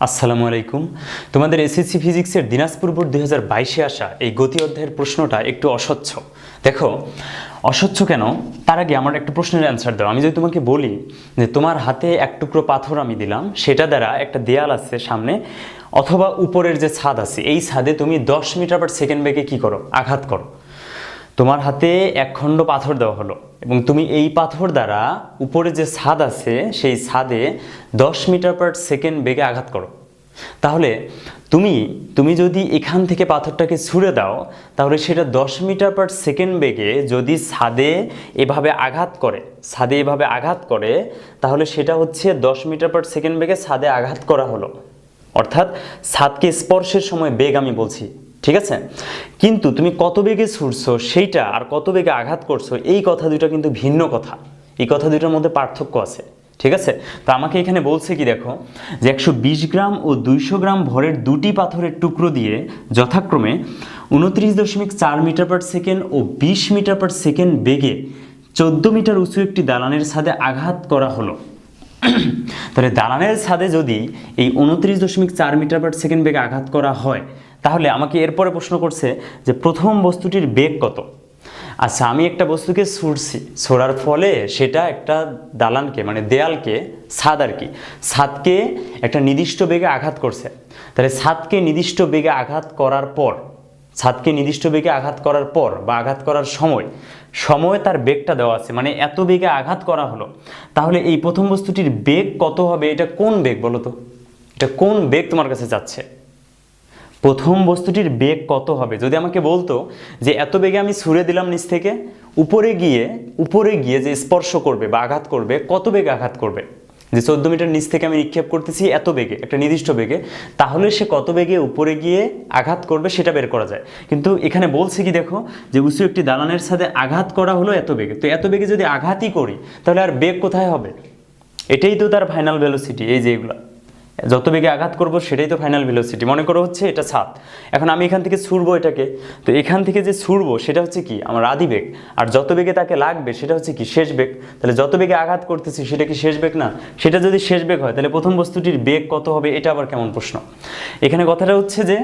আসসালামু আলাইকুম। তোমাদের এসএসসি ফিজিক্সের দিনাজপুর বোর্ড 2022-এ আসা এই গতি অধ্যায়ের প্রশ্নটা একটু অস্বচ্ছ। দেখো অস্বচ্ছ কেন, তার আগে আমার একটা প্রশ্নের অ্যান্সার দাও। আমি যদি তোমাকে বলি যে তোমার হাতে এক টুকরো পাথর আমি দিলাম, সেটা দ্বারা একটা দেয়াল আছে সামনে অথবা উপরের যে ছাদ আছে এই ছাদে তুমি 10 মিটার পার সেকেন্ড বেগে কী করো, আঘাত করো। তোমার হাতে এক খণ্ড পাথর দেওয়া হলো এবং তুমি এই পাথর দ্বারা উপরে যে ছাদ আছে সেই ছাদে 10 মিটার পার সেকেন্ড বেগে আঘাত করো। তাহলে তুমি যদি এখান থেকে পাথরটাকে ছুঁড়ে দাও, তাহলে সেটা 10 মিটার পার সেকেন্ড বেগে যদি ছাদে এভাবে আঘাত করে তাহলে সেটা হচ্ছে 10 মিটার পার সেকেন্ড বেগে ছাদে আঘাত করা হলো, অর্থাৎ ছাদকে স্পর্শের সময় বেগ আমি বলছি, ঠিক আছে। কিন্তু তুমি কত বেগে ছুটছো সেইটা আর কত বেগে আঘাত করছো এই কথা দুটো কিন্তু ভিন্ন কথা, এই কথা দুটোর মধ্যে পার্থক্য আছে, ঠিক আছে। তো আমাকে এখানে বলছে কি, দেখো যে 120 গ্রাম ও 200 গ্রাম ভরের দুটি পাথরের টুকরো দিয়ে যথাক্রমে 29.4 মিটার পার সেকেন্ড ও 20 মিটার পার সেকেন্ড বেগে 14 মিটার উঁচু একটি দালানের ছাদে আঘাত করা হলো। তাহলে দালানের ছাদে যদি এই 29.4 মিটার পার সেকেন্ড বেগে আঘাত করা হয়, তাহলে আমাকে এরপরে প্রশ্ন করছে যে প্রথম বস্তুটির বেগ কত। আচ্ছা, আমি একটা বস্তুকে ছুঁড়ছি, ছোড়ার ফলে সেটা একটা দালানকে মানে দেয়ালকে, ছাদ আর কি, ছাদকে একটা নির্দিষ্ট বেগে আঘাত করছে। তাহলে ছাদকে নির্দিষ্ট বেগে আঘাত করার পর বা আঘাত করার সময় তার বেগটা দেওয়া আছে, মানে এত বেগে আঘাত করা হলো। তাহলে এই প্রথম বস্তুটির বেগ কত হবে, এটা কোন বেগ বলো তো, এটা কোন বেগ তোমার কাছে যাচ্ছে? প্রথম বস্তুটির বেগ কত হবে যদি আমাকে বলতো যে এত বেগে আমি ছুঁড়ে দিলাম নিচ থেকে, উপরে গিয়ে যে স্পর্শ করবে বা আঘাত করবে, কত বেগে আঘাত করবে? যে 14 মিটার নিচ থেকে আমি নিক্ষেপ করতেছি এত বেগে, একটা নির্দিষ্ট বেগে, তাহলে সে কত বেগে উপরে গিয়ে আঘাত করবে সেটা বের করা যায়। কিন্তু এখানে বলছে কি, দেখো যে উঁচু একটি দালানের সাথে আঘাত করা হলো এত বেগে, তো এত বেগে যদি আঘাতই করি তাহলে আর বেগ কোথায় হবে? এটাই তো তার ফাইনাল ভেলোসিটি। এই যে এগুলা যত বেগে আঘাত করব সেটাই তো ফাইনাল ভেলোসিটি। মনে করো হচ্ছে এটা ছাদ, এখন আমি এখান থেকে ছুড়বো এটাকে, তো এখান থেকে যে ছুড়বো সেটা হচ্ছে কি আমার আদি বেগ, আর যত বেগে তাকে লাগবে সেটা হচ্ছে কি শেষ বেগ। তাহলে যত বেগে আঘাত করতেছি সেটা কি শেষ বেগ না? সেটা যদি শেষ বেগ হয় তাহলে প্রথম বস্তুটির বেগ কত হবে, এটা আবার কেমন প্রশ্ন? এখানে কথাটা হচ্ছে যে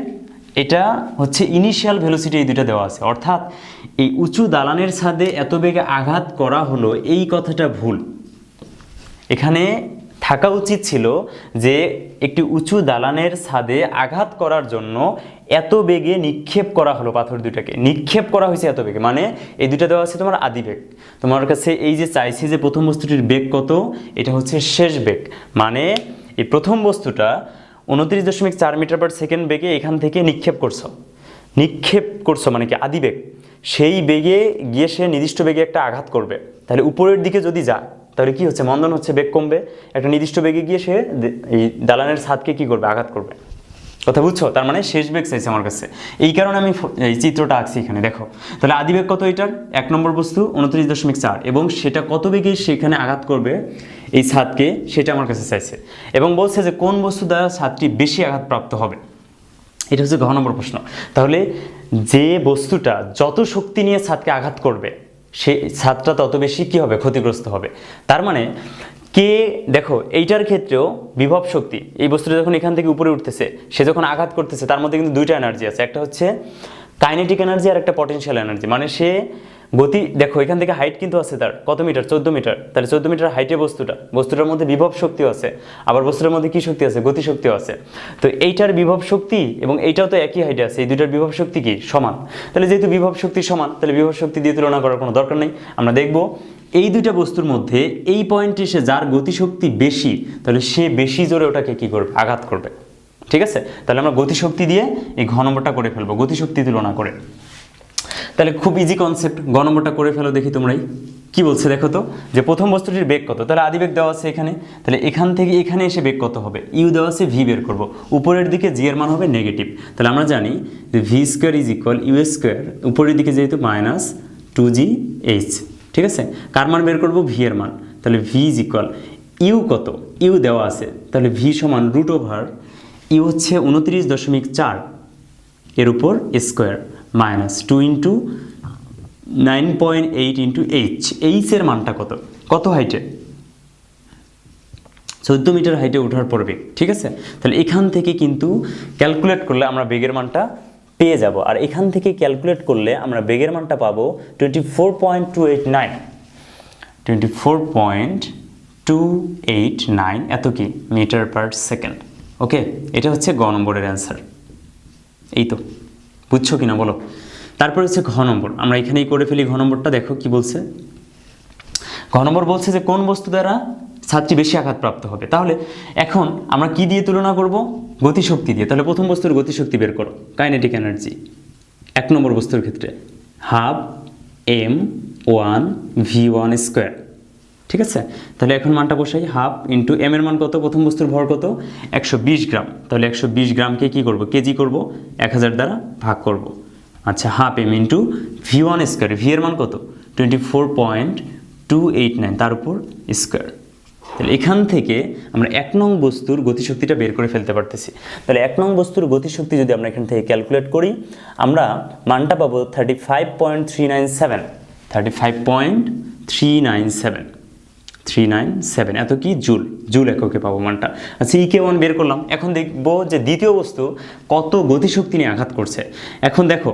এটা হচ্ছে ইনিশিয়াল ভেলোসিটি, এই দুটো দেওয়া আছে, অর্থাৎ এই উঁচু দালানের ছাদে এত বেগে আঘাত করা হলো এই কথাটা ভুল। এখানে থাকা উচিত ছিল যে একটি উঁচু দালানের ছাদে আঘাত করার জন্য এত বেগে নিক্ষেপ করা হলো, পাথর দুটাকে নিক্ষেপ করা হয়েছে এত বেগে, মানে এই দুটা দেওয়া আছে তোমার আদি বেগ। তোমার কাছে এই যে চাইছি যে প্রথম বস্তুটির বেগ কত, এটা হচ্ছে শেষ বেগ, মানে এই প্রথম বস্তুটা 29.4 মিটার পার সেকেন্ড বেগে এখান থেকে নিক্ষেপ করছো মানে কি আদি বেগ, সেই বেগে গিয়ে সে নির্দিষ্ট বেগে একটা আঘাত করবে। তাহলে উপরের দিকে যদি যায় তাহলে কি হচ্ছে, মন্দন হচ্ছে, বেগ কমবে, একটা নির্দিষ্ট বেগে গিয়ে সে এই দালানের ছাদকে কি করবে, আঘাত করবে। কথা বুঝছো? তার মানে শেষ বেগ চাইছে আমার কাছে, এই কারণে আমি এই চিত্রটা আঁকছি এখানে। দেখো তাহলে আদি বেগ কত এটার, এক নম্বর বস্তু 29.4, এবং সেটা কত বেগে সেখানে আঘাত করবে এই ছাদকে সেটা আমার কাছে চাইছে, এবং বলছে যে কোন বস্তু দ্বারা ছাদটি বেশি আঘাতপ্রাপ্ত হবে, এটা হচ্ছে ঘ নম্বর প্রশ্ন। তাহলে যে বস্তুটা যত শক্তি নিয়ে ছাদকে আঘাত করবে সেই ছাদটা তত বেশি কি হবে, ক্ষতিগ্রস্ত হবে। তার মানে কে, দেখো এইটার ক্ষেত্রেও বিভব শক্তি, এই বস্তুটা যখন এখান থেকে উপরে উঠতেছে, সে যখন আঘাত করতেছে তার মধ্যে কিন্তু দুইটা এনার্জি আছে, একটা হচ্ছে কাইনেটিক এনার্জি আর একটা পটেনশিয়াল এনার্জি। মানে সে গতি, দেখো এখান থেকে হাইট কিন্তু আছে তার কত মিটার, 14 মিটার, তাহলে 14 মিটার হাইটে বস্তুটার মধ্যে বিভব শক্তিও আছে, আবার বস্তুটার মধ্যে কি শক্তি আছে, গতি শক্তিও আছে। তো এইটার বিভব শক্তি এবং এইটাও তো একই হাইটে আছে, এই দুইটার বিভব শক্তি কি সমান। তাহলে যেহেতু বিভব শক্তি সমান, তাহলে বিভব শক্তি দিয়ে তুলনা করার কোনো দরকার নেই। আমরা দেখব এই দুইটা বস্তুর মধ্যে এই পয়েন্টে সে যার গতিশক্তি বেশি, তাহলে সে বেশি জোরে ওটাকে কি করবে, আঘাত করবে, ঠিক আছে। তাহলে আমরা গতিশক্তি দিয়ে এই ঘ নম্বরটা করে ফেলবো, গতিশক্তি তুলনা করে। তাহলে খুব ইজি কনসেপ্ট, গ নম্বরটা করে ফেলো দেখি তোমরাই কি বলছে। দেখো তো যে প্রথম বস্তুটির বেগ কত, তাহলে আদি বেগ দেওয়া আছে এখানে, তাহলে এখান থেকে এখানে এসে বেগ কত হবে, ইউ দেওয়া আছে, ভি বের করব, উপরের দিকে জি এর মান হবে নেগেটিভ। তাহলে আমরা জানি যে V square is equal U square, উপরের দিকে যেহেতু মাইনাস 2gh, ঠিক আছে। কার মান বের করব, ভি এর মান। তাহলে ভি ইজ ইকুয়াল ইউ কত, ইউ দেওয়া আছে, তাহলে ভি সমান রুট ওভার ইউ হচ্ছে 29.4 এর উপর square minus 2 into 9.8 into H, H এর মানটা কত, হাইটে 14 মিটার হাইটে ওঠার পর বেগ, ঠিক আছে। তাহলে এখান থেকে কিন্তু ক্যালকুলেট করলে আমরা বেগের মানটা পেয়ে যাব, আর এখান থেকে ক্যালকুলেট করলে আমরা বেগের মানটা পাবো 24.289, 24.289 এত কি মিটার পার সেকেন্ড। ওকে, এটা হচ্ছে গ নম্বরের অ্যান্সার। এই তো, বুঝছো কিনা বলো। তারপর হচ্ছে ঘ নম্বর, আমরা এখানেই করে ফেলি ঘ নম্বরটা। দেখো কি বলছে, ঘ নম্বর বলছে যে কোন বস্তু দ্বারা ছাদটি বেশি আঘাতপ্রাপ্ত হবে। তাহলে এখন আমরা কি দিয়ে তুলনা করব, গতিশক্তি দিয়ে। তাহলে প্রথম বস্তুর গতিশক্তি বের করো, কাইনেটিক এনার্জি। 1 নম্বর বস্তুর ক্ষেত্রে হাফ m1v1 স্কোয়ার, ঠিক আছে। তাহলে এখন মানটা বসাই, হাফ ইন্টু এম এর মান কত, প্রথম বস্তুর ভর কত 120 গ্রাম। তাহলে 120 গ্রামকে কি করব, কেজি করব, 1000 দ্বারা ভাগ করব। আচ্ছা, half M into v1 square, V এর মান কত 24.289, তার উপর স্কোয়ার। তাহলে এখান থেকে আমরা 1 নং বস্তুর গতিশক্তিটা বের করে ফেলতে পারতেছি। তাহলে 1 নং বস্তুর গতিশক্তি যদি আমরা এখান থেকে ক্যালকুলেট করি, আমরা মানটা পাবো 35.397, 35.397 এত কি জুল, জুল এককে পাবো মানটা। আচ্ছা, EK1 বের করলাম। এখন দেখবো যে দ্বিতীয় বস্তু কত গতিশক্তি নিয়ে আঘাত করছে। এখন দেখো,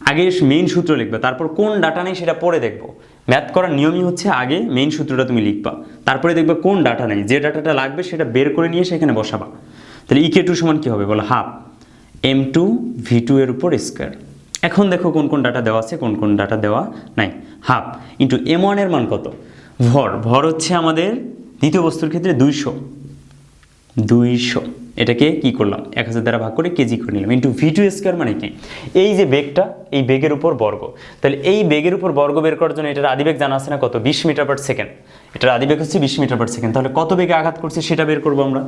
আগে মেইন সূত্র লিখবে, তারপর কোন ডাটা নেই সেটা পরে দেখবো। ম্যাথ করার নিয়মই হচ্ছে আগে মেইন সূত্রটা তুমি লিখবা, তারপরে দেখবে কোন ডাটা নেই, যে ডাটাটা লাগবে সেটা বের করে নিয়ে সেখানে বসাবা। তাহলে EK2 সমান কী হবে বলো, হাফ m2v2 এর উপর স্কোয়ার। এখন দেখো কোন কোন ডাটা দেওয়া আছে, কোন কোন ডাটা দেওয়া নাই। হাফ ইন্টু m1 এর মান কত, ভর, ভর হচ্ছে আমাদের দ্বিতীয় বস্তুর ক্ষেত্রে 200, এটাকে কি করলাম 1000 দ্বারা ভাগ করে কেজি করে নিলাম, ইন্টু v2 স্কোয়ার মানে কি, এই যে বেগটা, এই বেগের উপর বর্গ। তাহলে এই বেগের উপর বর্গ বের করার জন্য এটার আদিবেগ জানা আছে না কত, 20 মিটার পার সেকেন্ড। এটার আদিবেগ হচ্ছে 20 মিটার পার সেকেন্ড। তাহলে কত বেগে আঘাত করছে সেটা বের করবো আমরা।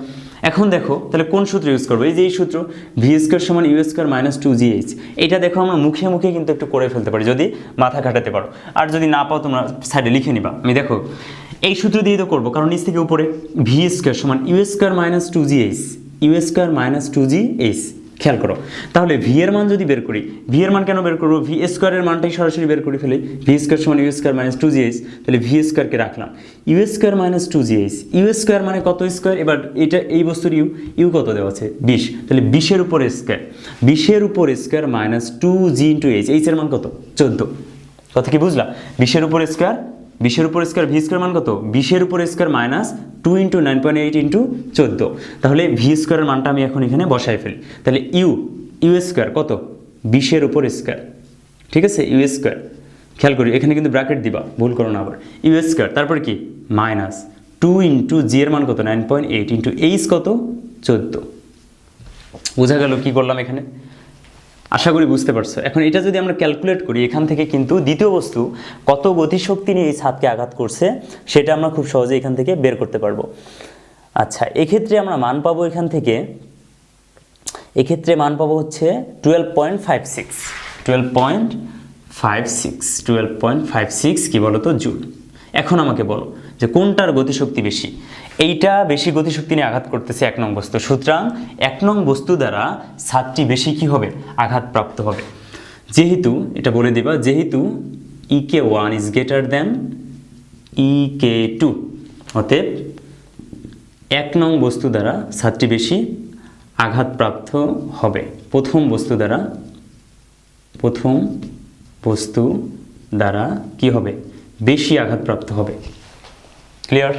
এখন দেখো তাহলে কোন সূত্র ইউজ করবো, এই যে এই সূত্র, ভি স্কোয়ার সমান ইউ স্কোয়ার মাইনাস 2gh। এটা দেখো আমরা মুখে মুখে কিন্তু একটু করে ফেলতে পারি যদি মাথা খাটাতে পারো, আর যদি না পাও তোমরা সাইডে লিখে নিবা। আমি দেখো এই সূত্র দিয়ে তো করবো, কারণ নিচ থেকে উপরে ভি স্কোয়ার সমান U square minus 2gh, U square minus 2gh। খেয়াল করো, তাহলে ভি এর মান যদি বের করি, ভি এর মান কেন বের করবো, ভি স্কোয়ারের মানটাই সরাসরি বের করে ফেলি। ভি স্কোয়ার সমান ইউ স্কোয়ার মাইনাস 2gh, তাহলে ভি স্কোয়ারকে রাখলাম, U square minus 2gh, U square মানে কত স্কোয়ার, এবার এটা এই বস্তুর ইউ, ইউ কত দেওয়া আছে 20, তাহলে 20 এর উপর স্কোয়ার, 20 এর উপর square minus 2g into H, H এর মান কত 14। কথা কি বুঝলা, 20 এর উপর স্কোয়ার, 20 এর উপর স্কোয়ার, ভি স্কোয়ার মান কত, 20 এর উপর স্কোয়ার মাইনাস 2 ইন্টু 9.8 ইন্টু 14। তাহলে ভি স্কোয়ারের মানটা আমি এখন এখানে বসাই ফেলি। তাহলে ইউ স্কোয়ার কত 20 এর উপর স্কোয়ার, ঠিক আছে, ইউ স্কোয়ার। খেয়াল করি এখানে কিন্তু ব্র্যাকেট দিবা, ভুল করো না আবার, ইউ স্কোয়ার, তারপর কি মাইনাস 2 ইন্টু জি এর মান কত 9.8 ইন্টু এইচ কত 14। বোঝা গেল কি করলাম এখানে, আশা করি বুঝতে পারছো। এখন এটা যদি আমরা ক্যালকুলেট করি, এখান থেকে কিন্তু দ্বিতীয় বস্তু কত গতিশক্তি নিয়ে এই ছাদকে আঘাত করছে সেটা আমরা খুব সহজে এখান থেকে বের করতে পারবো। আচ্ছা, এক্ষেত্রে আমরা মান পাবো এখান থেকে, এক্ষেত্রে মান পাবো হচ্ছে 12.56 কি বলো তো জুল। এখন আমাকে বলো যে কোনটার গতিশক্তি বেশি, এইটা বেশি গতিশক্তি নিয়ে আঘাত করতেছে 1 নং বস্তু, সুতরাং 1 নং বস্তু দ্বারা ছাদটি বেশি কি হবে, আঘাতপ্রাপ্ত হবে। যেহেতু এটা বলে দিবা, যেহেতু EK1 is greater than EK2, অতএব 1 নং বস্তু দ্বারা ছাদটি বেশি আঘাতপ্রাপ্ত হবে প্রথম বস্তু দ্বারা কি হবে, বেশি আঘাতপ্রাপ্ত হবে। ক্লিয়ার?